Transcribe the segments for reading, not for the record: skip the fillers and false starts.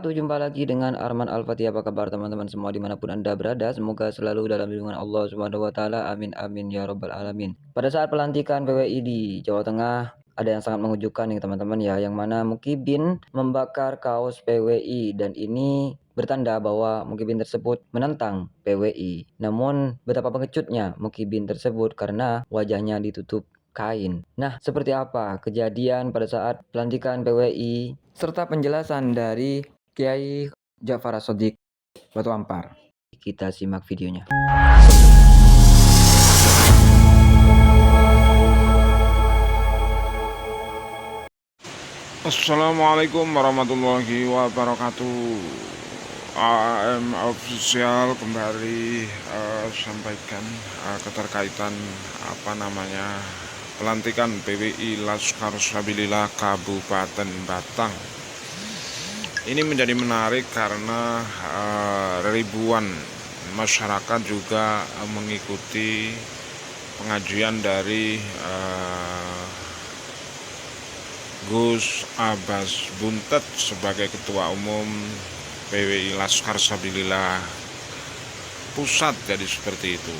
wabarakatuh. Jumpa lagi dengan Arman Al-Fatih. Apa kabar teman-teman semua dimanapun Anda berada? Semoga selalu dalam lindungan Allah Subhanahu wa Ta'ala. Amin, amin ya Rabbal 'Alamin. Pada saat pelantikan PWI di Jawa Tengah, ada yang sangat mengejutkan nih teman-teman ya, yang mana Mukibin membakar kaos PWI dan ini bertanda bahwa Mukibin tersebut menentang PWI. Namun betapa pengejutnya Mukibin tersebut karena wajahnya ditutup kain. Nah, seperti apa kejadian pada saat pelantikan PWI serta penjelasan dari Kiai Ja'far As-Shodiq Batu Ampar? Kita simak videonya. Assalamualaikum warahmatullahi wabarakatuh. AM official kembali sampaikan keterkaitan pelantikan PWI Laskar Sabilillah Kabupaten Batang. Ini menjadi menarik karena ribuan masyarakat juga mengikuti pengajian dari Gus Abbas Buntet sebagai Ketua Umum PWI Laskar Sabilillah Pusat. Jadi seperti itu.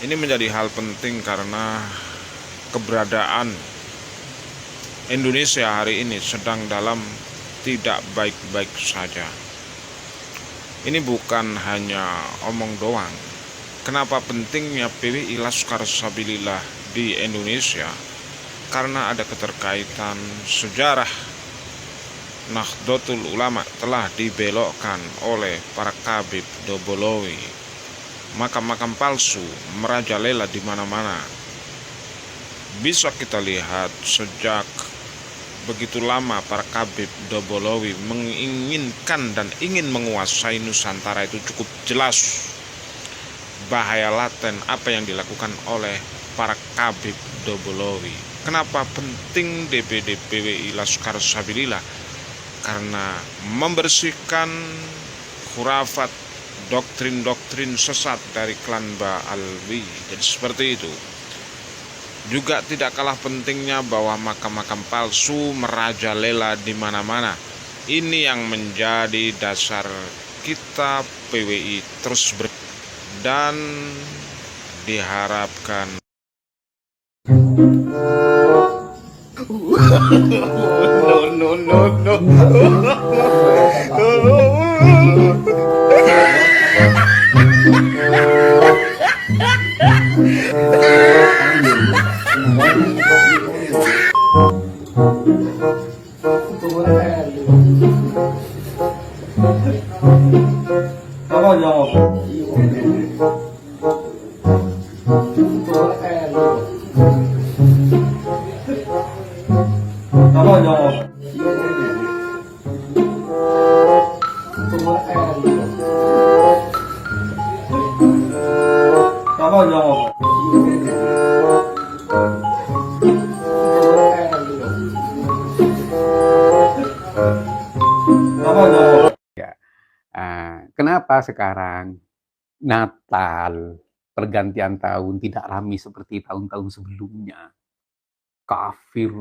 Ini menjadi hal penting karena keberadaan Indonesia hari ini sedang dalam tidak baik-baik saja. Ini bukan hanya omong doang. Kenapa pentingnya PWI Laskar Sabilillah di Indonesia? Karena ada keterkaitan sejarah. Nahdlatul Ulama telah dibelokkan oleh para Kabib Dobolowi. Makam-makam palsu merajalela di mana-mana. Bisa kita lihat sejak begitu lama para Kabib Dobolowi menginginkan dan ingin menguasai Nusantara itu cukup jelas. Bahaya laten apa yang dilakukan oleh para Kabib Dobolowi. Kenapa penting DPD PWI Laskar Sabilillah? Karena membersihkan khurafat, doktrin-doktrin sesat dari klan Ba'alwi. Jadi seperti itu. Juga tidak kalah pentingnya bahwa makam-makam palsu merajalela di mana-mana. Ini yang menjadi dasar kita PWI terus dan diharapkan kenapa sekarang Natal, pergantian tahun tidak ramai seperti tahun-tahun sebelumnya? Kafir,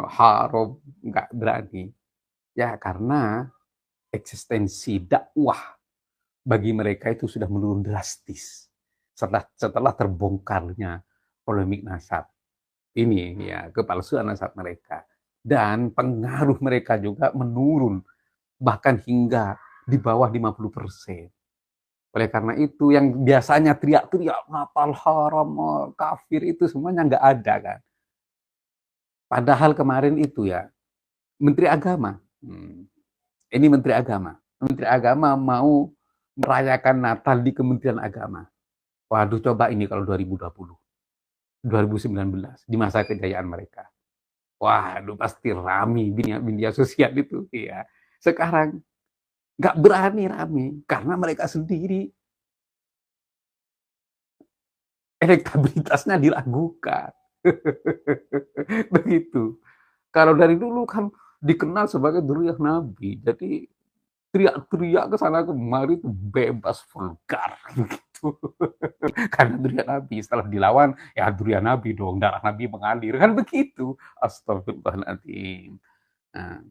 haram, nggak berani. Ya karena eksistensi dakwah bagi mereka itu sudah menurun drastis setelah terbongkarnya polemik nasab ini, ya kepalsuan nasab mereka, dan pengaruh mereka juga menurun bahkan hingga di bawah 50%. Oleh karena itu yang biasanya teriak-teriak Natal haram, kafir itu semuanya nggak ada kan. Padahal kemarin itu ya Menteri Agama, ini Menteri Agama mau merayakan Natal di Kementerian Agama. Waduh, coba ini kalau 2020, 2019 di masa kejayaan mereka. Waduh, pasti rame media sosial itu ya. Sekarang nggak berani rame karena mereka sendiri elektabilitasnya diragukan. Begitu. Kalau dari dulu kan dikenal sebagai dzurriyyah Nabi, jadi teriak-teriak ke sana kemari itu bebas vulgar gitu. Karena dzurriyyah Nabi, setelah dilawan ya dzurriyyah Nabi dong, darah Nabi mengalir kan begitu. Astagfirullahaladzim. Nah,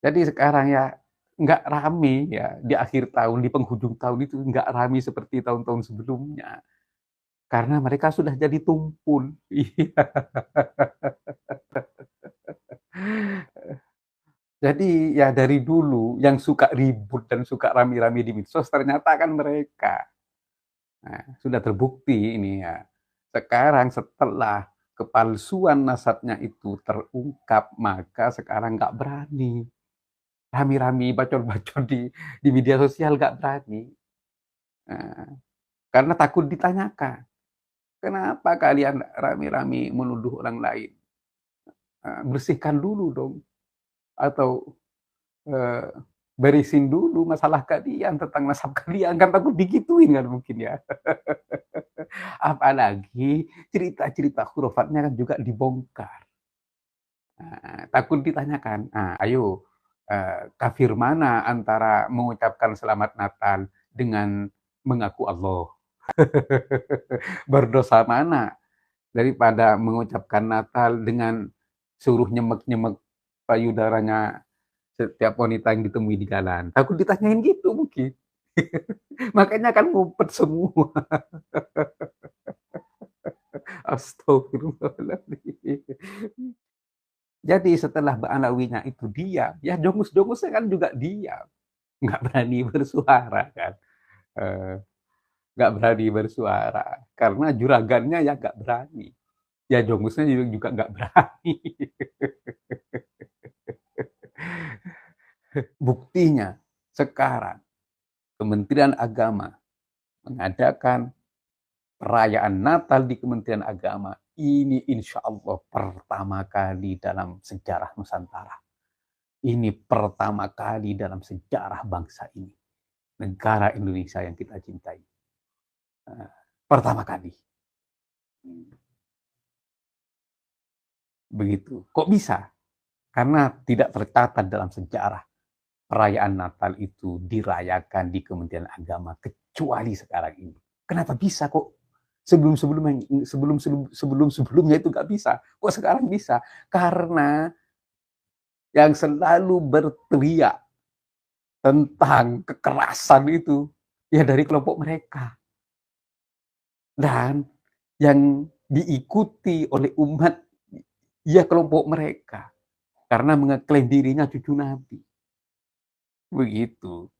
Jadi sekarang ya nggak rame ya di akhir tahun, di penghujung tahun itu nggak rame seperti tahun-tahun sebelumnya. Karena mereka sudah jadi tumpul. Iya. Jadi ya dari dulu yang suka ribut dan suka rame-rame di medsos ternyata kan mereka. Nah, sudah terbukti ini ya. Sekarang setelah kepalsuan nasabnya itu terungkap, maka sekarang nggak berani. Rame-rame bacot-bacot di media sosial nggak berani. Nah, karena takut ditanyakan. Kenapa kalian rame-rame menuduh orang lain? Bersihkan dulu dong. Atau eh, beresin dulu masalah kalian tentang nasab kalian. Kan takut digituin kan mungkin ya. Apalagi cerita-cerita hurufatnya kan juga dibongkar. Takut ditanyakan, ayo kafir mana antara mengucapkan selamat Natal dengan mengaku Allah? Berdosa mana daripada mengucapkan Natal dengan suruh nyemek-nyemek payudaranya setiap wanita yang ditemui di jalan? Takut ditanyain gitu mungkin. Makanya kan ngumpet semua. Astagfirullahaladzim. Jadi setelah Ba'alawinya itu diam, ya jongus-jongusnya kan juga diam. Nggak berani bersuara kan. Eh, nggak berani bersuara. Karena juragannya ya nggak berani. Ya jongusnya juga nggak berani. Buktinya sekarang Kementerian Agama mengadakan perayaan Natal di Kementerian Agama. Ini insya Allah pertama kali dalam sejarah Nusantara. Ini pertama kali dalam sejarah bangsa ini. Negara Indonesia yang kita cintai. Pertama kali. Begitu. Kok bisa? Karena tidak tercatat dalam sejarah perayaan Natal itu dirayakan di Kementerian Agama kecuali sekarang ini. Kenapa bisa kok? Sebelum-sebelumnya itu nggak bisa. Kok sekarang bisa? Karena yang selalu berteriak tentang kekerasan itu ya dari kelompok mereka. Dan yang diikuti oleh umat ya kelompok mereka. Karena mengeklaim dirinya cucu Nabi. Begitu.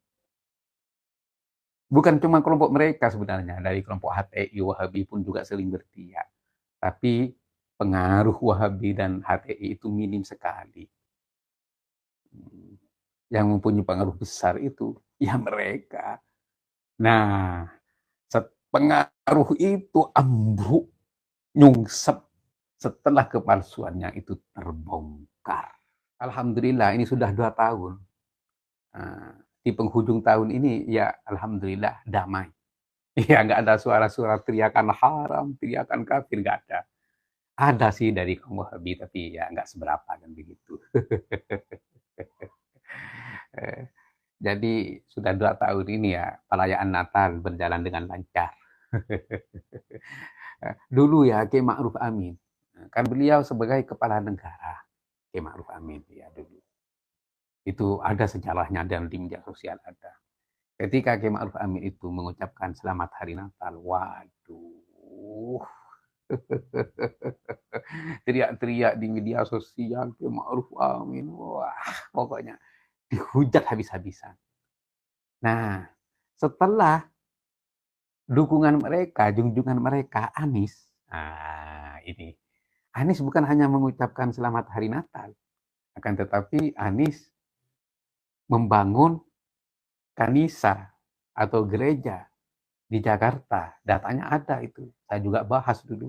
Bukan cuma kelompok mereka sebenarnya, dari kelompok HTI, Wahabi pun juga sering berteriak. Tapi pengaruh Wahabi dan HTI itu minim sekali. Yang mempunyai pengaruh besar itu ya mereka. Nah, pengaruh itu ambruk, nyungsep setelah kepalsuannya itu terbongkar. Alhamdulillah ini sudah 2 tahun. Di penghujung tahun ini ya alhamdulillah damai. Ya nggak ada suara-suara teriakan haram, teriakan kafir, nggak ada. Ada sih dari kaum Wahabi tapi ya nggak seberapa kan begitu. Jadi sudah 2 tahun ini ya perayaan Natal berjalan dengan lancar. Dulu ya Kiai Ma'ruf Amin, kan beliau sebagai kepala negara, Kiai Ma'ruf Amin ya dulu. Itu ada sejarahnya dan di media sosial ada. Ketika Kiai Ma'ruf Amin itu mengucapkan selamat hari Natal, waduh. Teriak-teriak di media sosial Kiai Ma'ruf Amin, wah pokoknya dihujat habis-habisan. Nah, setelah dukungan mereka, junjungan mereka, Anies, ini. Anies bukan hanya mengucapkan selamat hari Natal, akan tetapi Anies membangun kanisa atau gereja di Jakarta. Datanya ada itu, saya juga bahas dulu.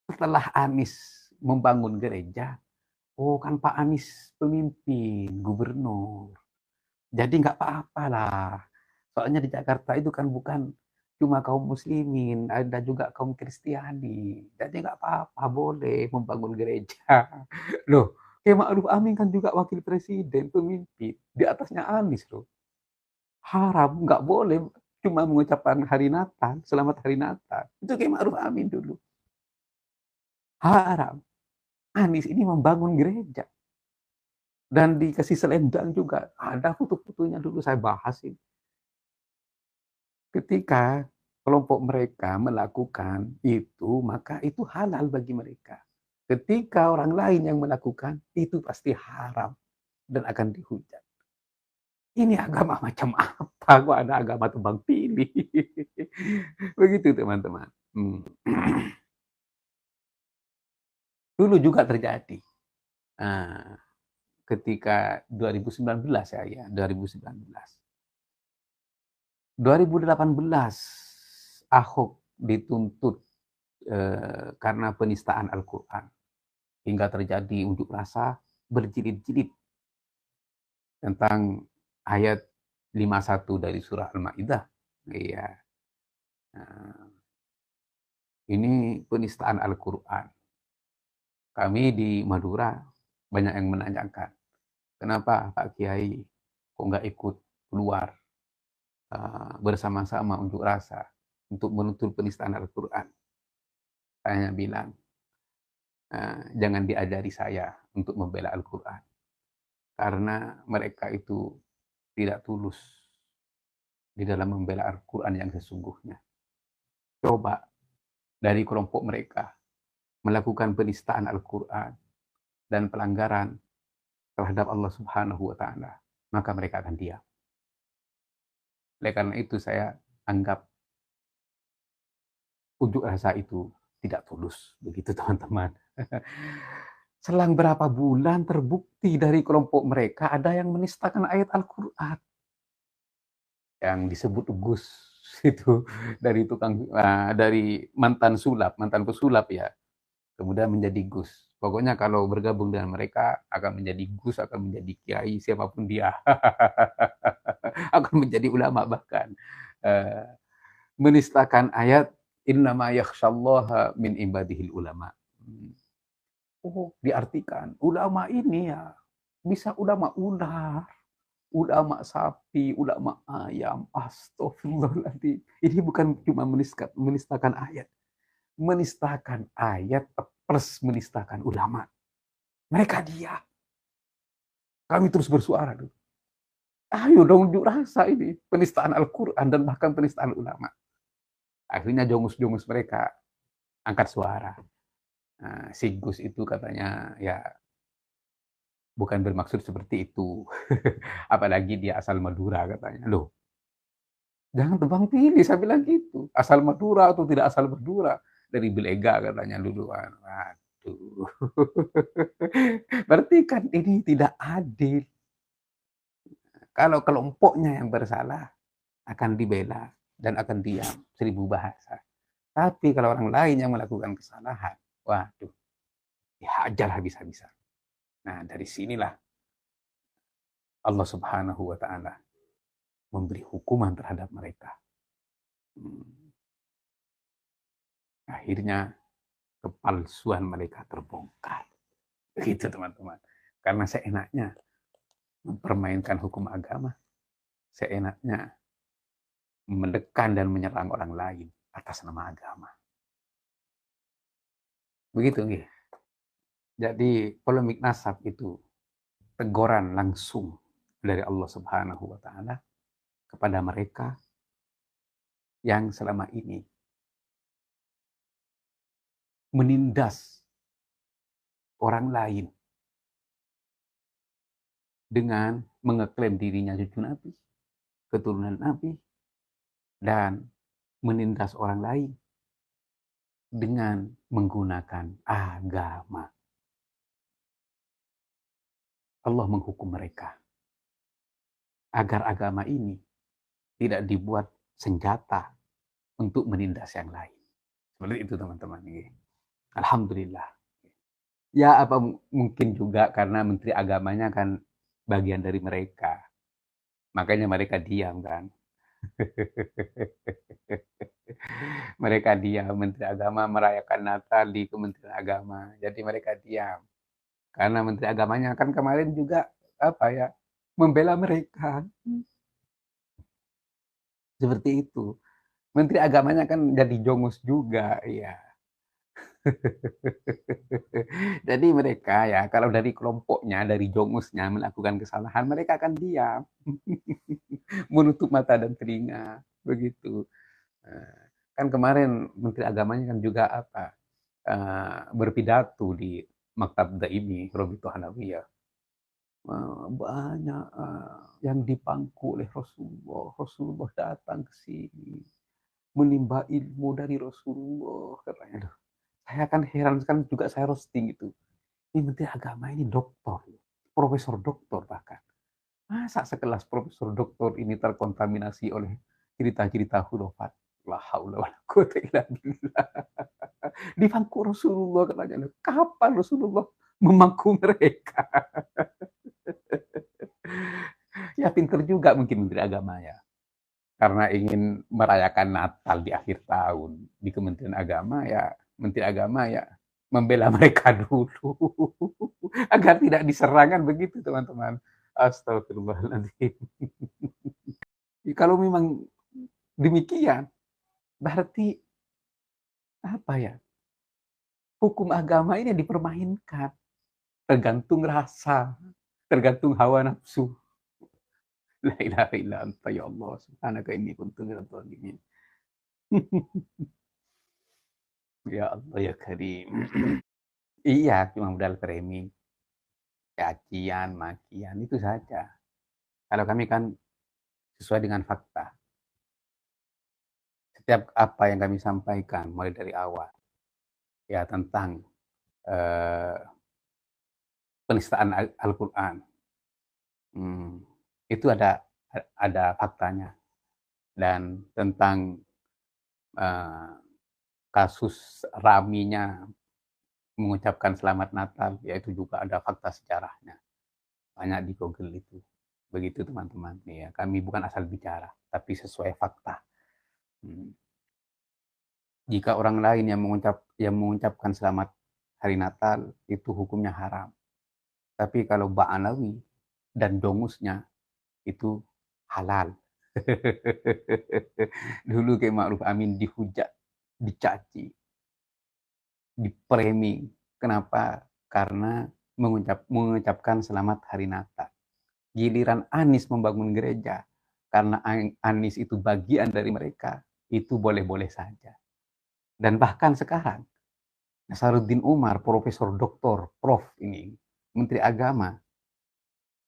Setelah Anies membangun gereja, oh kan Pak Anies pemimpin, gubernur. Jadi nggak apa-apa lah. Soalnya di Jakarta itu kan bukan cuma kaum muslimin, ada juga kaum Kristiani. Jadi nggak apa-apa, boleh membangun gereja. Loh, Kiai Ma'ruf Amin kan juga wakil presiden, pemimpin. Di atasnya Anies loh. Haram, nggak boleh cuma mengucapkan hari Natal, selamat hari Natal. Itu Kiai Ma'ruf Amin dulu. Haram. Anies ini membangun gereja. Dan dikasih selendang juga. Ada foto-fotonya dulu saya bahas ini. Ketika kelompok mereka melakukan itu, maka itu halal bagi mereka. Ketika orang lain yang melakukan, itu pasti haram dan akan dihujat. Ini agama macam apa? Kok ada agama tebang pilih? Begitu teman-teman. Dulu juga terjadi. Nah, ketika 2019 ya, 2019. 2018 Ahok dituntut karena penistaan Al-Quran. Hingga terjadi unjuk rasa berjilid-jilid tentang ayat 51 dari surah Al-Ma'idah. Iya. Nah, ini penistaan Al-Quran. Kami di Madura banyak yang menanyakan, kenapa Pak Kiai kok nggak ikut keluar bersama-sama unjuk rasa untuk menuntut penistaan Al-Quran? Saya bilang, jangan diajari saya untuk membela Al-Quran. Karena mereka itu tidak tulus di dalam membela Al-Quran yang sesungguhnya. Coba dari kelompok mereka melakukan penistaan Al-Quran dan pelanggaran terhadap Allah Subhanahu wa Ta'ala, maka mereka akan diam. Oleh karena itu, saya anggap unjuk rasa itu tidak tulus, begitu teman-teman. Selang berapa bulan terbukti dari kelompok mereka ada yang menistakan ayat Al-Quran. Yang disebut Gus itu dari dari mantan pesulap ya, kemudian menjadi Gus. Pokoknya kalau bergabung dengan mereka akan menjadi Gus, akan menjadi kiai, siapapun dia. Akan menjadi ulama bahkan. Menistakan ayat innama yakhsyallaha min ibadihil ulama. Oh, diartikan ulama ini ya bisa ulama ular, ulama sapi, ulama ayam. Astagfirullahaladzim. Ini bukan cuma menistakan ayat. Menistakan ayat plus menistakan ulama. Mereka dia. Kami terus bersuara dulu. Ayo dong unjuk rasa ini. Penistaan Al-Quran dan bahkan penistaan ulama. Akhirnya jongus-jongus mereka angkat suara. Nah, si Gus itu katanya ya bukan bermaksud seperti itu. Apalagi dia asal Madura katanya. Loh, jangan tebang pilih, saya bilang gitu. Asal Madura atau tidak asal Madura. Dari Belega katanya dulu. Waduh. Berarti kan ini tidak adil. Kalau kelompoknya yang bersalah, akan dibela dan akan diam, 1000 bahasa. Tapi kalau orang lain yang melakukan kesalahan, waduh, dihajar habis-habisan. Nah, dari sinilah Allah Subhanahu wa Ta'ala memberi hukuman terhadap mereka. Akhirnya kepalsuan mereka terbongkar. Begitu teman-teman. Karena seenaknya mempermainkan hukum agama, seenaknya mendekan dan menyerang orang lain atas nama agama. Begitu nggih. Jadi polemik nasab itu teguran langsung dari Allah Subhanahu wa Ta'ala kepada mereka yang selama ini menindas orang lain dengan mengeklaim dirinya cucu Nabi, keturunan Nabi, dan menindas orang lain dengan menggunakan agama. Allah menghukum mereka agar agama ini tidak dibuat senjata untuk menindas yang lain. Seperti itu teman-teman. Alhamdulillah. Ya apa mungkin juga karena menteri agamanya kan bagian dari mereka. Makanya mereka diam kan. Mereka diam, menteri agama merayakan Natal di Kementerian Agama. Jadi mereka diam. Karena menteri agamanya kan kemarin juga membela mereka. Seperti itu. Menteri agamanya kan jadi jongus juga, ya. Jadi mereka ya kalau dari kelompoknya, dari jongus-nya melakukan kesalahan, mereka akan diam. Menutup mata dan telinga, begitu. Kan kemarin Menteri Agamanya kan juga berpidato di Maktab Daimi Robitul Hanawiyah. Banyak yang dipangku oleh Rasulullah. Rasulullah datang ke sini menimba ilmu dari Rasulullah, katanya. Duh, saya kan heran sekarang juga saya roasting itu. Ini Menteri Agama ini doktor, profesor doktor bahkan. Masa sekelas profesor doktor ini terkontaminasi oleh cerita-cerita khurafat? La haula wala quwata illa billah. Dipangku Rasulullah, katanya. Kapan Rasulullah memangku mereka? Ya pinter juga mungkin Menteri Agama ya. Karena ingin merayakan Natal di akhir tahun di Kementerian Agama ya, Menteri Agama ya membela mereka dulu agar tidak diserangkan, begitu teman-teman. Astagfirullahaladzim. Kalau memang demikian, berarti apa ya? Hukum agama ini dipermainkan, tergantung rasa, tergantung hawa nafsu. La ilaha illa anta ya Allah, subhanaka inni kuntu minadh dhalimin. Ya Allah ya Karim. Iya, cuma modal framing, cacian, makian, itu saja. Kalau kami kan sesuai dengan fakta. Setiap apa yang kami sampaikan, mulai dari awal, ya tentang penistaan Al-Quran, itu ada faktanya. Dan tentang kasus raminya mengucapkan selamat Natal, yaitu juga ada fakta sejarahnya. Banyak di Google itu. Begitu teman-teman. Ya, kami bukan asal bicara, tapi sesuai fakta. Jika orang lain yang mengucapkan selamat hari Natal, itu hukumnya haram. Tapi kalau Ba'alawi dan dongusnya itu halal. Dulu Kiai Ma'ruf Amin dihujat, dicaci, dipraming. Kenapa? Karena mengucapkan selamat hari Natal. Giliran Anies membangun gereja, karena Anies itu bagian dari mereka, itu boleh-boleh saja. Dan bahkan sekarang, Nasaruddin Umar, Profesor Doktor, Prof ini, Menteri Agama,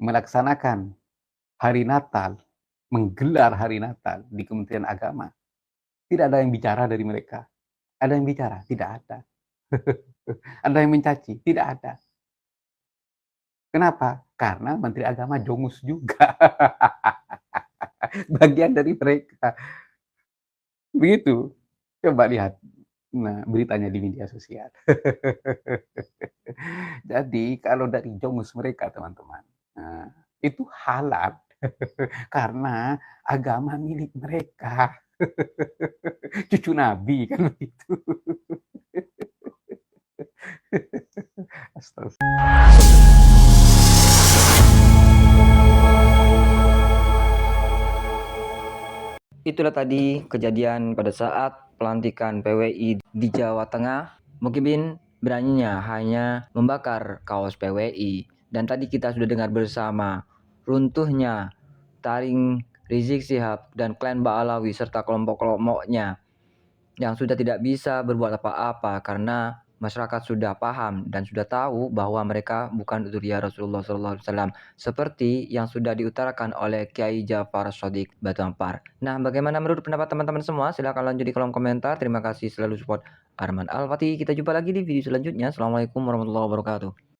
melaksanakan hari Natal, menggelar hari Natal di Kementerian Agama. Tidak ada yang bicara dari mereka. Ada yang bicara? Tidak ada. Ada yang mencaci? Tidak ada. Kenapa? Karena Menteri Agama jongus juga. Bagian dari mereka. Begitu. Coba lihat beritanya di media sosial. Jadi kalau dari jongus mereka, teman-teman, itu halal. Karena agama milik mereka. Cucu Nabi kan begitu. Itulah tadi kejadian pada saat pelantikan PWI di Jawa Tengah. Mukibin beraninya hanya membakar kaos PWI. Dan tadi kita sudah dengar bersama runtuhnya taring Rizik Syihab dan klan Ba'alawi serta kelompok-kelompoknya yang sudah tidak bisa berbuat apa-apa karena masyarakat sudah paham dan sudah tahu bahwa mereka bukan dzurriyyah Rasulullah SAW seperti yang sudah diutarakan oleh Kiai Ja'far Shadiq Batu Ampar. Nah, bagaimana menurut pendapat teman-teman semua? Silahkan lanjut di kolom komentar. Terima kasih selalu support Arman Al-Fatih. Kita jumpa lagi di video selanjutnya. Assalamualaikum warahmatullahi wabarakatuh.